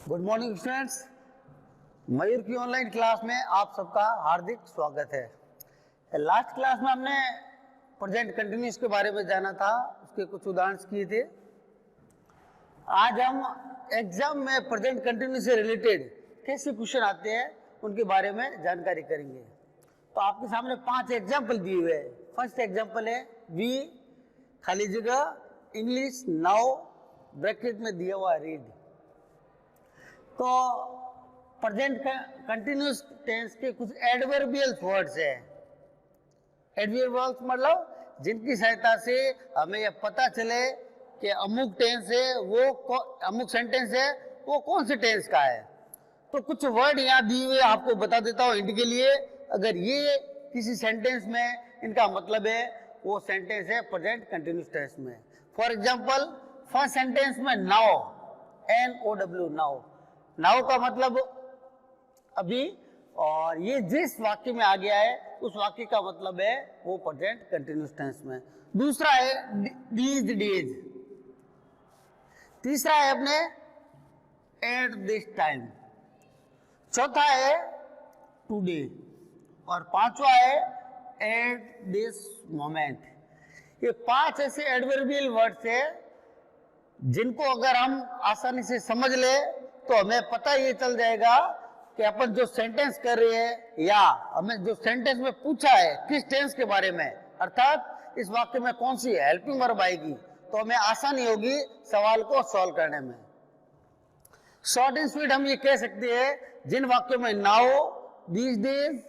Good morning students. मयूर की online class में आप सबका हार्दिक स्वागत है। लास्ट क्लास में हमने प्रेजेंट कंटिन्यूस के बारे में जाना था, उसके कुछ उदाहरण किए थे। आज हम एग्जाम में प्रेजेंट कंटिन्यूस से रिलेटेड कैसे क्वेश्चन आते हैं उनके बारे में जानकारी करेंगे। तो आपके सामने 5 एग्जाम्पल दिए हुए हैं। फर्स्ट एग्जाम्पल है वी खाली जगह इंग्लिश नाउ ब्रैकेट में दिया हुआ रीड। तो प्रेजेंट कंटिन्यूस टेंस के कुछ एडवर्बियल वर्ड्स हैं। एडवर्बियल वर्ड्स मतलब जिनकी सहायता से हमें यह पता चले कि अमुक टेंस है वो अमुक सेंटेंस है वो कौन से टेंस का है। तो कुछ वर्ड यहाँ दिए हुए आपको बता देता हूँ हिंट के लिए। अगर ये किसी सेंटेंस में इनका मतलब है वो सेंटेंस है प्रेजेंट कंटिन्यूस टेंस में। फॉर एग्जाम्पल फर्स्ट सेंटेंस में नाउ, NOW नाउ, नाउ का मतलब अभी, और ये जिस वाक्य में आ गया है उस वाक्य का मतलब है वो प्रेजेंट कंटिन्यूस टेंस में। दूसरा है दीज डेज, तीसरा है अपने एट दिस टाइम, चौथा है टुडे और पांचवा है एट दिस मोमेंट। ये 5 ऐसे एडवर्बियल वर्ड्स है जिनको अगर हम आसानी से समझ ले तो हमें पता ये चल जाएगा कि अपन जो सेंटेंस कर रहे हैं या हमें जो सेंटेंस में पूछा है किस टेंस के बारे में, अर्थात इस वाक्य में कौन सी हेल्पिंग वर्ब आएगी, तो हमें आसानी होगी सवाल को सॉल्व करने में। शॉर्ट एंड स्वीट हम ये कह सकते हैं जिन वाक्यों में now, these days,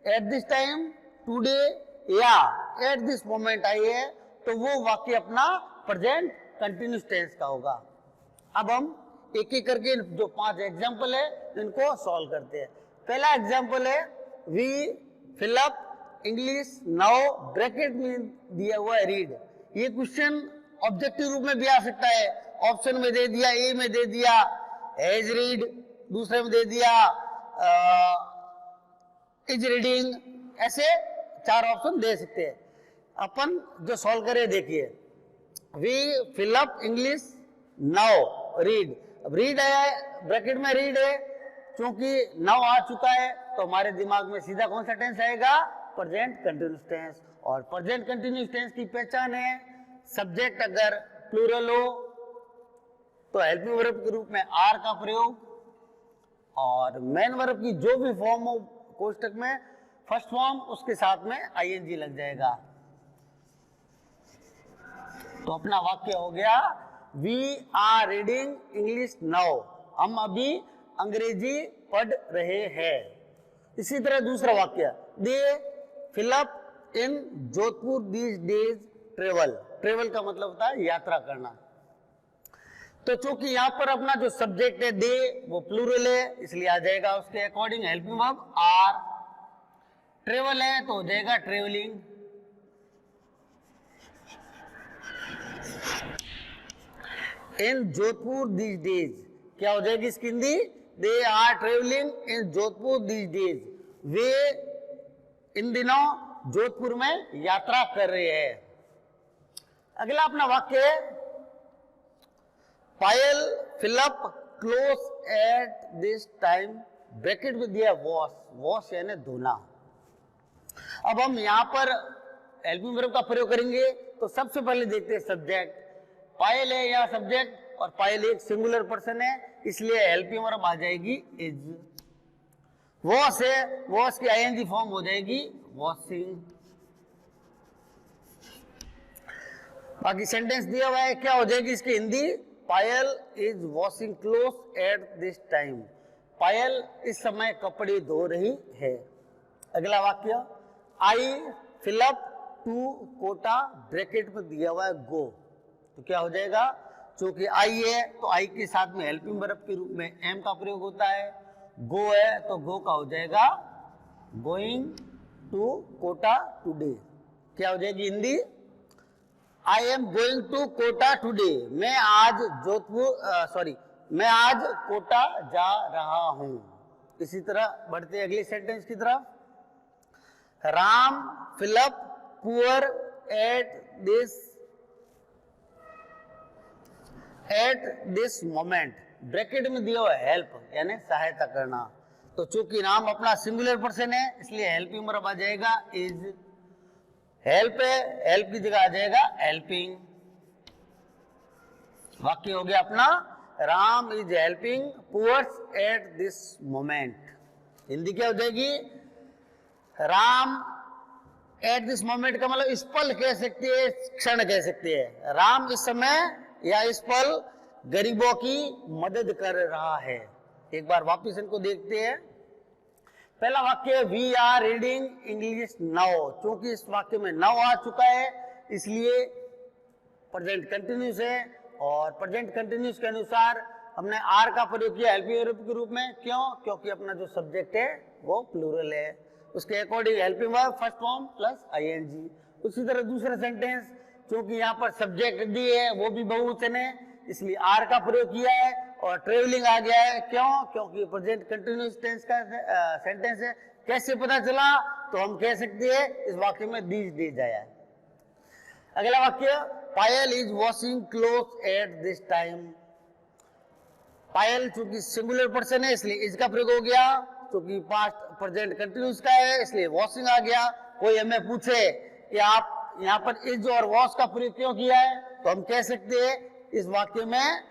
eight this time, today या एट दिस मोमेंट आई है तो वो वाक्य अपना प्रेजेंट कंटिन्यूस टेंस का होगा। अब हम एक एक करके जो 5 एग्जाम्पल है इनको सॉल्व करते हैं। पहला एग्जाम्पल है we fill up English now bracket में दिया हुआ है रीड। ये क्वेश्चन ऑब्जेक्टिव रूप में भी आ सकता है। ऑप्शन में दे दिया, ए में दे दिया एज रीड, दूसरे में दे दिया इज रीडिंग, ऐसे 4 ऑप्शन दे सकते हैं। अपन जो सॉल्व करें देखिए, we fill up English now read. अब रीड है, ब्रैकेट में रीड है, क्योंकि नाउ आ चुका है तो हमारे दिमाग में सीधा कौन सा टेंस आएगा, प्रेजेंट कंटिन्यूस टेंस। और प्रेजेंट कंटिन्यूस टेंस की पहचान है सब्जेक्ट अगर प्लूरल हो तो हेल्पिंग वर्ब के रूप में आर का प्रयोग, और मेन वर्ब की जो भी फॉर्म हो कोष्टक में फर्स्ट फॉर्म उसके साथ में आईएनजी लग जाएगा। तो अपना वाक्य हो गया we are reading English now, हम अभी अंग्रेजी पढ़ रहे हैं। इसी तरह दूसरा वाक्य, they fill up in Jodhpur these days travel. Travel का मतलब होता है यात्रा करना। तो चूंकि यहां पर अपना जो सब्जेक्ट है दे वो प्लूरल है इसलिए आ जाएगा उसके according helping verb are. Travel है तो हो जाएगा travelling. In Jodhpur these days क्या हो जाएगी इसकी Hindi, they are travelling in Jodhpur these days, वे इन दिनों जोधपुर में यात्रा कर रहे हैं। अगला अपना वाक्य है Payal fill up cloth at this time, bracket में दिया वॉश, वॉश यानी धोना। अब हम यहां पर हेल्पिंग वर्ब का प्रयोग करेंगे तो सबसे पहले देखते हैं सब्जेक्ट। पायल है या सब्जेक्ट और पायल एक सिंगुलर पर्सन है इसलिए हेल्पिंग वर्ब आ जाएगी इज। वॉश है, वॉश की आईएनजी फॉर्म हो जाएगी वॉशिंग। बाकी सेंटेंस दिया हुआ है क्या हो जाएगी इसकी Hindi, Payal is washing cloth at this time, Payal इस समय कपड़े धो रही है। अगला वाक्य, I fill up to Kota, bracket में दिया हुआ है गो, तो क्या हो जाएगा, क्योंकि आई है तो आई के साथ में हेल्पिंग वर्ब के रूप में एम का प्रयोग होता है। गो है तो गो का हो जाएगा गोइंग टू कोटा टुडे। क्या हो जाएगी Hindi, I am going to Kota today, मैं आज मैं आज कोटा जा रहा हूं। इसी तरह बढ़ते अगले सेंटेंस की तरफ, Ram fill up poor at this moment, bracket में दिया हुआ हेल्प यानी सहायता करना। तो चूंकि नाम अपना सिंगुलर पर्सन है इसलिए हेल्पिंग वर्ब आ जाएगा इज। हेल्प है, हेल्प की जगह आ जाएगा हेल्पिंग। वाक्य हो गया अपना Ram is helping poors at this moment. Hindi क्या हो जाएगी? राम एट दिस मोमेंट का मतलब इस पल कह सकती है, क्षण कह सकती है। राम इस समय या इस पल गरीबों की मदद कर रहा है। एक बार वापिस इनको देखते हैं। पहला वाक्य we are reading English now. क्योंकि इस वाक्य में नाउ आ चुका है इसलिए प्रेजेंट कंटिन्यूस है, और प्रेजेंट कंटिन्यूस के अनुसार हमने आर का प्रयोग किया हेल्पिंग वर्ब के रूप में। क्यों? क्योंकि अपना जो सब्जेक्ट है वो प्लूरल है, उसके according helping verb first form plus ING. उसी तरह दूसरा सेंटेंस, क्योंकि यहाँ पर सब्जेक्ट दी है वो भी बहुवचन है इसलिए आर का प्रयोग किया है, और ट्रेवलिंग आ गया है। क्यों? क्योंकि प्रेजेंट कंटिन्यूअस टेंस का सेंटेंस है। कैसे पता चला? तो हम कह सकते हैं इस वाक्य में दीज आया है। अगला वाक्य Payal is washing cloth at this time. Payal चूंकि सिंगुलर पर्सन है इसलिए इज का प्रयोग हो गया, क्योंकि पास्ट प्रेजेंट कंटिन्यूअस का है इसलिए वॉशिंग आ गया। कोई हमें पूछे कि आप यहाँ पर इज और वॉश का प्रयोग क्यों किया है, तो हम कह सकते हैं इस वाक्य में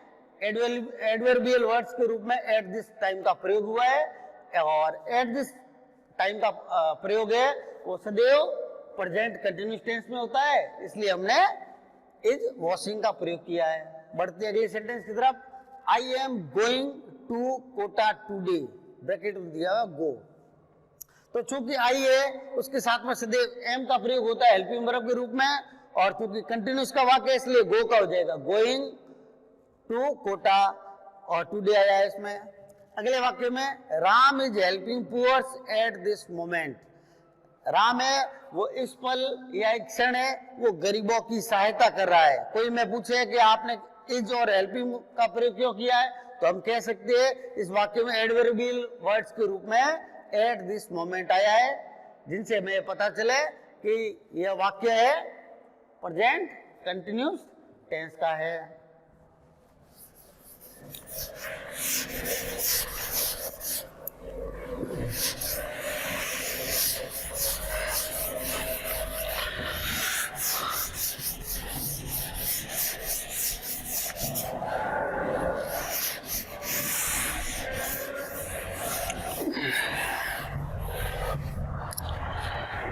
एडवर्बियल वर्ड्स के रूप में एट दिस टाइम का प्रयोग हुआ है, और एट दिस टाइम का प्रयोग है वो सदैव प्रेजेंट कंटिन्यूअस टेंस में होता है, इसलिए हमने इज वॉशिंग का प्रयोग किया है। बढ़ते अगले सेंटेंस की तरफ। I am going to Kota today, bracket में दिया हुआ गो। तो चूंकि आई है उसके साथ में सदैव एम का प्रयोग होता है हेल्पिंग वर्ब के रूप में, और चूंकि कंटिन्यूअस का वाक्य है इसलिए गो का हो जाएगा गोइंग टू कोटा, और टूडे आया है इसमें। अगले वाक्य में Ram is helping poors at this moment. Ram है वो इस पल या एक क्षण है वो गरीबों की सहायता कर रहा है। कोई मैं पूछे कि आपने इज और हेल्पिंग का प्रयोग क्यों किया है, तो हम कह सकते हैं इस वाक्य में एडवर्बियल वर्ड्स के रूप में एट दिस मोमेंट आया है, जिनसे हमें पता चले कि यह वाक्य है प्रेजेंट कंटिन्यूअस टेंस का है।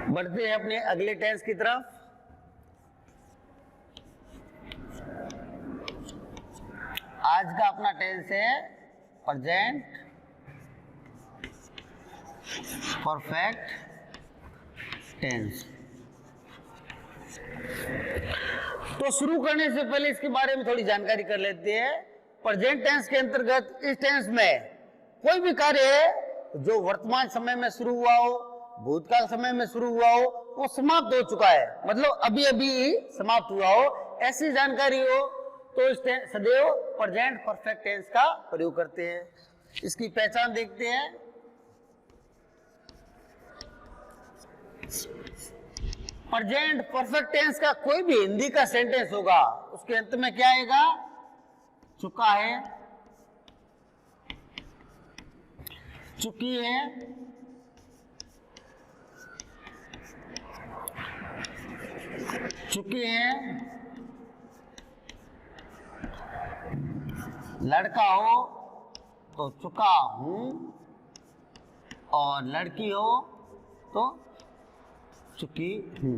बढ़ते हैं अपने अगले टेंस की तरफ। आज का अपना टेंस है प्रेजेंट परफेक्ट टेंस। तो शुरू करने से पहले इसके बारे में थोड़ी जानकारी कर लेते हैं। प्रेजेंट टेंस के अंतर्गत इस टेंस में कोई भी कार्य है जो वर्तमान समय में शुरू हुआ हो, भूतकाल समय में शुरू हुआ हो, वो समाप्त हो चुका है, मतलब अभी अभी समाप्त हुआ हो, ऐसी जानकारी हो तो इस सदैव प्रेजेंट परफेक्ट टेंस का प्रयोग करते हैं। इसकी पहचान देखते हैं। प्रेजेंट परफेक्ट टेंस का कोई भी हिंदी का सेंटेंस होगा उसके अंत में क्या आएगा? चुका है, चुकी है, चुकी है, लड़का हो तो चुका हूं, और लड़की हो तो चुकी हूं।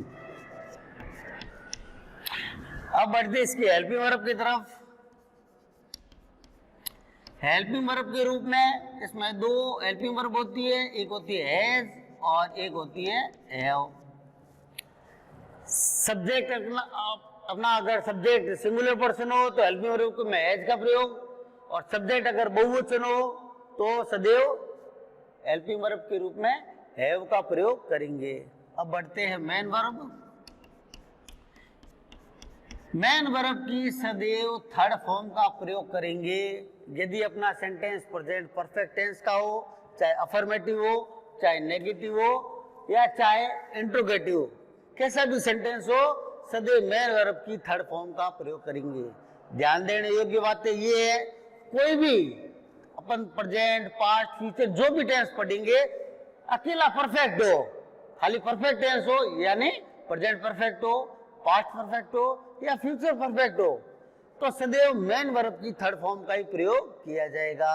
अब बढ़ते इसके हेल्पिंग वर्ब की तरफ। हेल्पिंग वर्ब के रूप में इसमें दो हेल्पिंग वर्ब होती है, एक होती है हैज और एक होती है हैव। सब्जेक्ट अपना अगर सब्जेक्ट सिंगुलर पर्सन हो तो हेल्पिंग वर्ब में हैज का प्रयोग, और सब्जेक्ट अगर बहुवचन हो तो सदैव हेल्पिंग वर्ब के रूप में हैव का प्रयोग करेंगे। अब बढ़ते हैं मेन वर्ब। मेन वर्ब की सदैव थर्ड फॉर्म का प्रयोग करेंगे यदि अपना सेंटेंस प्रेजेंट परफेक्ट टेंस का हो, चाहे अफर्मेटिव हो, चाहे नेगेटिव हो, या चाहे इंट्रोगेटिव हो, कैसा भी सेंटेंस हो सदैव मेन वर्ब की थर्ड फॉर्म का प्रयोग करेंगे। ध्यान देने योग्य बातें ये है, कोई भी अपन प्रेजेंट, पास्ट, फ्यूचर जो भी टेंस पढ़ेंगे अकेला परफेक्ट हो, खाली परफेक्ट टेंस हो, यानी प्रेजेंट परफेक्ट हो, पास्ट परफेक्ट हो या फ्यूचर परफेक्ट हो, तो सदैव मेन वर्ब की थर्ड फॉर्म का ही प्रयोग किया जाएगा।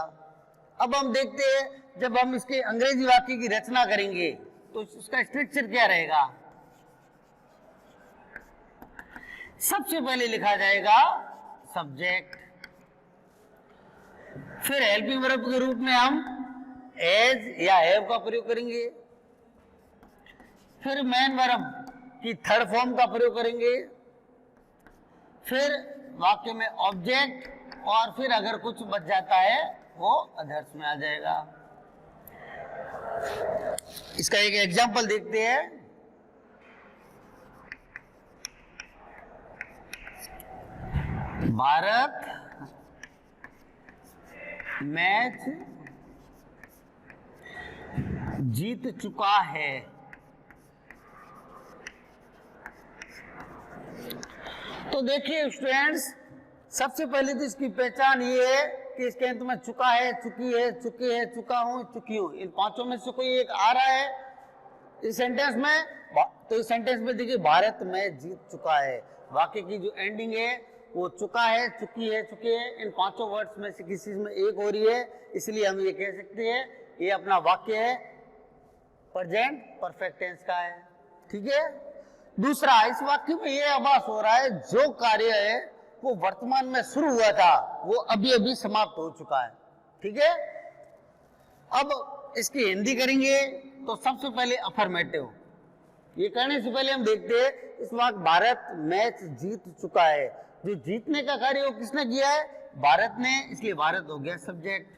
अब हम देखते हैं जब हम इसके अंग्रेजी वाक्य की रचना करेंगे तो उसका स्ट्रक्चर क्या रहेगा। सबसे पहले लिखा जाएगा सब्जेक्ट, फिर हेल्पिंग वर्ब के रूप में हम एज या हैव का प्रयोग करेंगे, फिर मेन वर्ब की थर्ड फॉर्म का प्रयोग करेंगे, फिर वाक्य में ऑब्जेक्ट, और फिर अगर कुछ बच जाता है वो अदर्स में आ जाएगा। इसका एक एग्जांपल देखते हैं। भारत मैच जीत चुका है। तो देखिए स्टूडेंट्स, सबसे पहले तो इसकी पहचान ये है कि इसके अंत में चुका है, चुकी है, चुके है, चुका हूं, चुकी हूं, इन पांचों में से कोई एक आ रहा है इस सेंटेंस में। तो इस सेंटेंस में देखिए भारत में जीत चुका है, वाक्य की जो एंडिंग है वो चुका है, चुकी है, चुके हैं, इन पांचों वर्ड्स में से किसी में एक हो रही है, इसलिए हम ये कह सकते हैं ये अपना वाक्य है प्रेजेंट परफेक्ट टेंस का है। ठीक है। दूसरा, इस वाक्य में ये आभास हो रहा है जो कार्य है वो वर्तमान में शुरू हुआ था वो अभी अभी समाप्त हो चुका है। ठीक है। अब इसकी हिंदी करेंगे तो सबसे पहले अफर्मेटिव, ये करने से पहले हम देखते हैं इस वक्त भारत मैच जीत चुका है। जो जीतने का कार्य वो किसने किया है? भारत ने, इसलिए भारत हो गया सब्जेक्ट,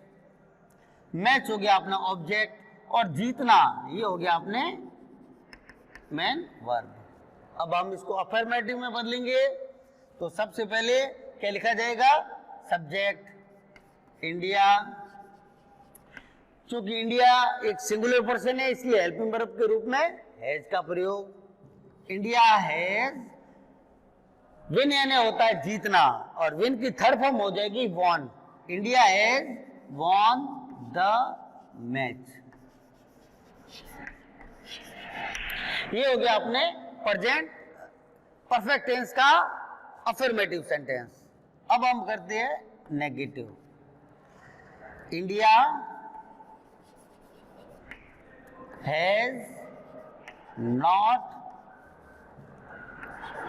मैच हो गया अपना ऑब्जेक्ट, और जीतना ये हो गया अपने मेन वर्ब। अब हम इसको अफर्मेटिव में बदलेंगे तो सबसे पहले क्या लिखा जाएगा? सब्जेक्ट इंडिया, क्योंकि इंडिया एक सिंगुलर पर्सन है इसलिए हेल्पिंग वर्ब के रूप में हैज का प्रयोग। इंडिया हैज, विन यानी होता है जीतना, और विन की थर्ड फॉर्म हो जाएगी won. India has won the match. ये हो गया अपने प्रेजेंट परफेक्ट टेंस का अफर्मेटिव सेंटेंस। अब हम करते हैं negative. India has not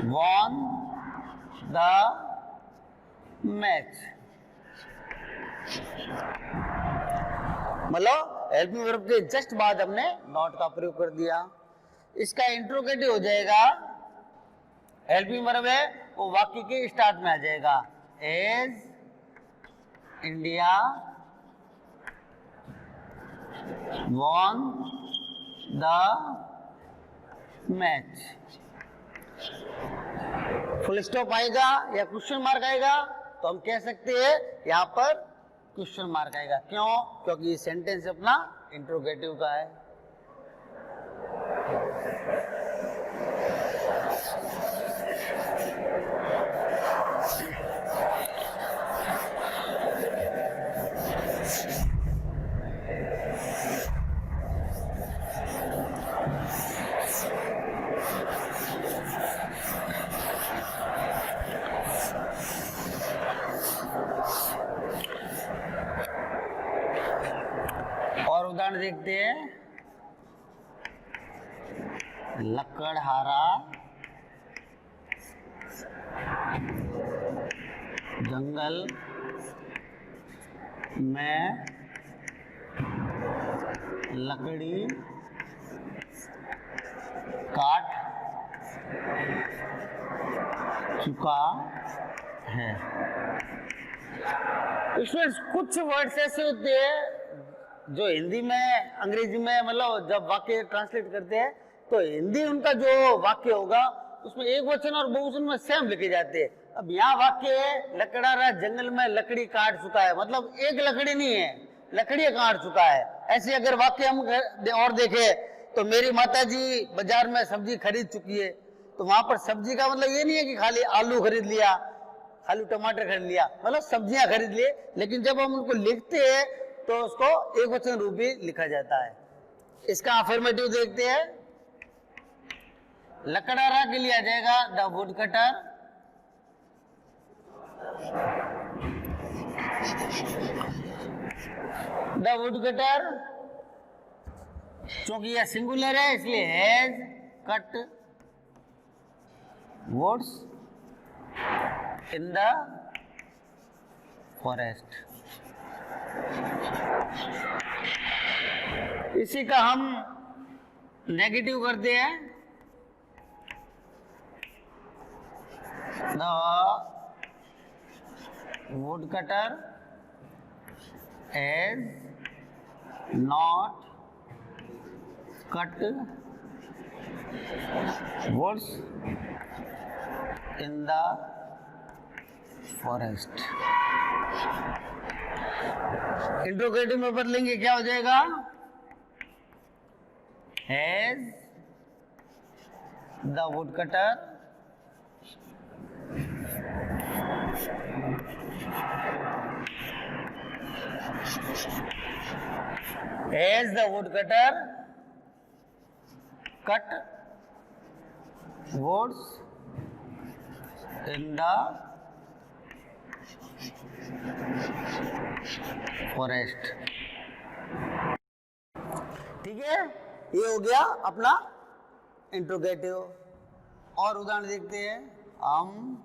won the match. मतलब हेल्पिंग वर्ब के जस्ट बाद हमने नॉट का प्रयोग कर दिया। इसका इंट्रोगेटिव हो जाएगा, हेल्पिंग वर्ब है वो वाक्य के स्टार्ट में आ जाएगा, has India won the match. Full stop आएगा या क्वेश्चन मार्क आएगा तो हम कह सकते हैं यहां पर क्वेश्चन मार्क आएगा। क्यों? क्योंकि ये सेंटेंस अपना इंट्रोगेटिव का है। और उदाहरण देखते हैं। लकड़हारा जंगल में लकड़ी काट चुका है। इसमें कुछ वर्ड्स ऐसे होते हैं जो हिंदी में, अंग्रेजी में, मतलब जब वाक्य ट्रांसलेट करते हैं तो हिंदी उनका जो वाक्य होगा उसमें एक वचन और बहुवचन में सेम लिखे जाते हैं। अब यहाँ वाक्य है लकड़हारा जंगल में लकड़ी काट चुका है, मतलब एक लकड़ी नहीं है, लकड़ी काट चुका है। ऐसे अगर वाक्य हम और देखें तो मेरी माताजी बाजार में सब्जी खरीद चुकी है, तो वहां पर सब्जी का मतलब ये नहीं है कि खाली आलू खरीद लिया, खाली टमाटर खरीद लिया, मतलब सब्जियां खरीद लिए, लेकिन जब हम उनको लिखते हैं तो उसको एक वचन रूप ही लिखा जाता है। इसका अफर्मेटिव देखते हैं। लकड़हारा के लिए आ जाएगा the wood cutter, the wood cutter, क्योंकि यह सिंगुलर है इसलिए has cut woods in the forest. इसी का हम नेगेटिव करते हैं। The wood cutter has not cut woods in the forest। Interrogative में बदलेंगे, क्या हो जाएगा? Has the woodcutter cut woods in the forest। ठीक है, ये हो गया अपना इंट्रोगेटिव। और उदाहरण देखते हैं हम।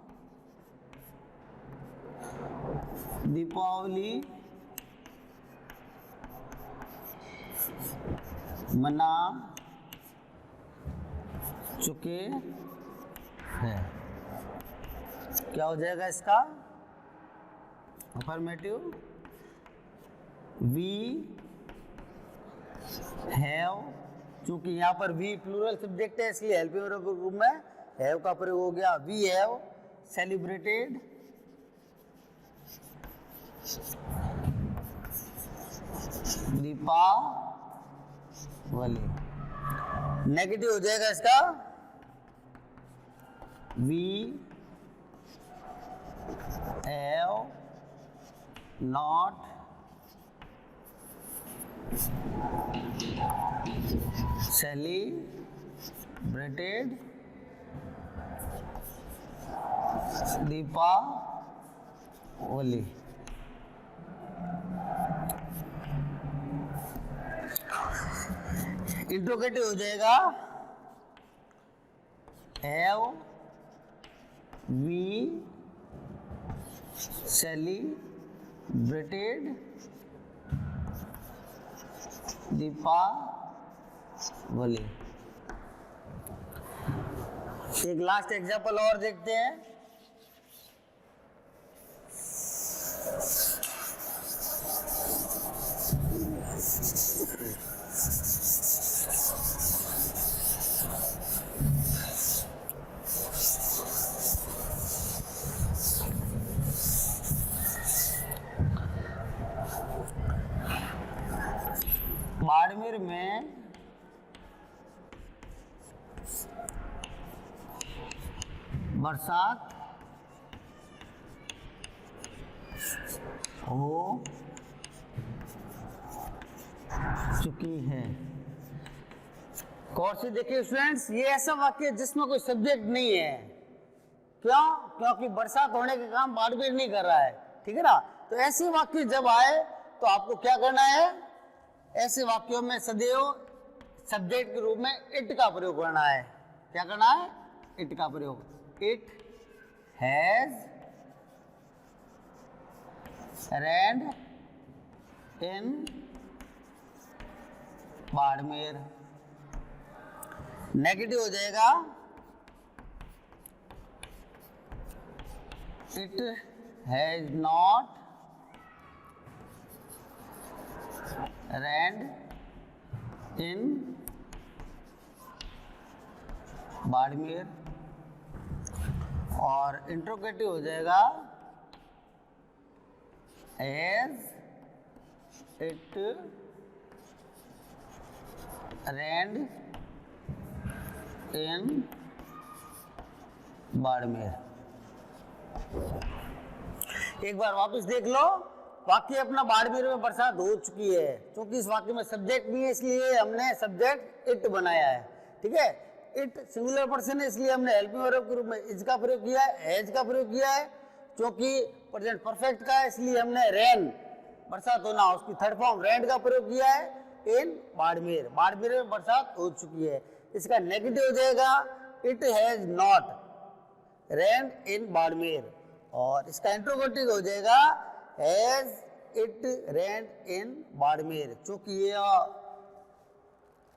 दीपावली मना चुके हैं। क्या हो जाएगा इसका अफर्मेटिव? वी हैव, चूंकि यहाँ पर वी प्लूरल सब्जेक्ट है इसलिए हेल्पिंग रूप में हैव का प्रयोग हो गया। We have celebrated Deepavali. Negative हो जाएगा इसका we have not celebrated Deepavali. Interrogative हो जाएगा हैव वी सेलिब्रेटेड दीपावली। एक लास्ट एग्जांपल और देखते हैं। बाड़मेर में बरसात हो चुकी है। गौर से देखिए स्टूडेंट्स, ये ऐसा वाक्य है जिसमें कोई सब्जेक्ट नहीं है। क्यों? क्योंकि बरसात होने के काम बाड़मेर नहीं कर रहा है, ठीक है ना। तो ऐसे वाक्य जब आए तो आपको क्या करना है? ऐसे वाक्यों में सदैव सब्जेक्ट के रूप में इट का प्रयोग करना है। क्या करना है? इट का प्रयोग। It has rained in Barmer. Negative हो जाएगा इट हैज नॉट रेन्ड इन बाड़मेर। और इंट्रोगेटिव हो जाएगा एज इट रेन्ड इन बाड़मेर। एक बार वापस देख लो, वाक्य अपना बाड़मेर में बरसात हो चुकी है। क्योंकि इस वाक्य में सब्जेक्ट नहीं है इसलिए हमने सब्जेक्ट इट बनाया है, ठीक है। इट सिंगुलर पर्सन है इसलिए हमने हेल्पिंग वर्ब के रूप में इज का प्रयोग किया है, हैज का प्रयोग किया है। क्योंकि प्रेजेंट परफेक्ट का है इसलिए हमने रेन, बरसात होना, उसकी थर्ड फॉर्म रेन का प्रयोग किया है इन बाड़मेर। बाड़मेर में बरसात हो चुकी है। इसका नेगेटिव हो जाएगा इट हैज नॉट रेन इन बाड़मेर, और इसका इंट्रोगेटिव हो जाएगा हैज इट रेन इन बाड़मेर। चूंकि ये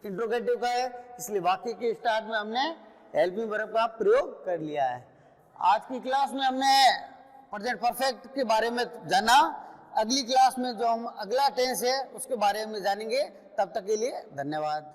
इंट्रोगेटिव का है इसलिए वाक्य के स्टार्ट में हमने हेल्पिंग वर्ब का प्रयोग कर लिया है। आज की क्लास में हमने प्रेजेंट परफेक्ट के बारे में जाना। अगली क्लास में जो हम अगला टेंस है उसके बारे में जानेंगे। तब तक के लिए धन्यवाद।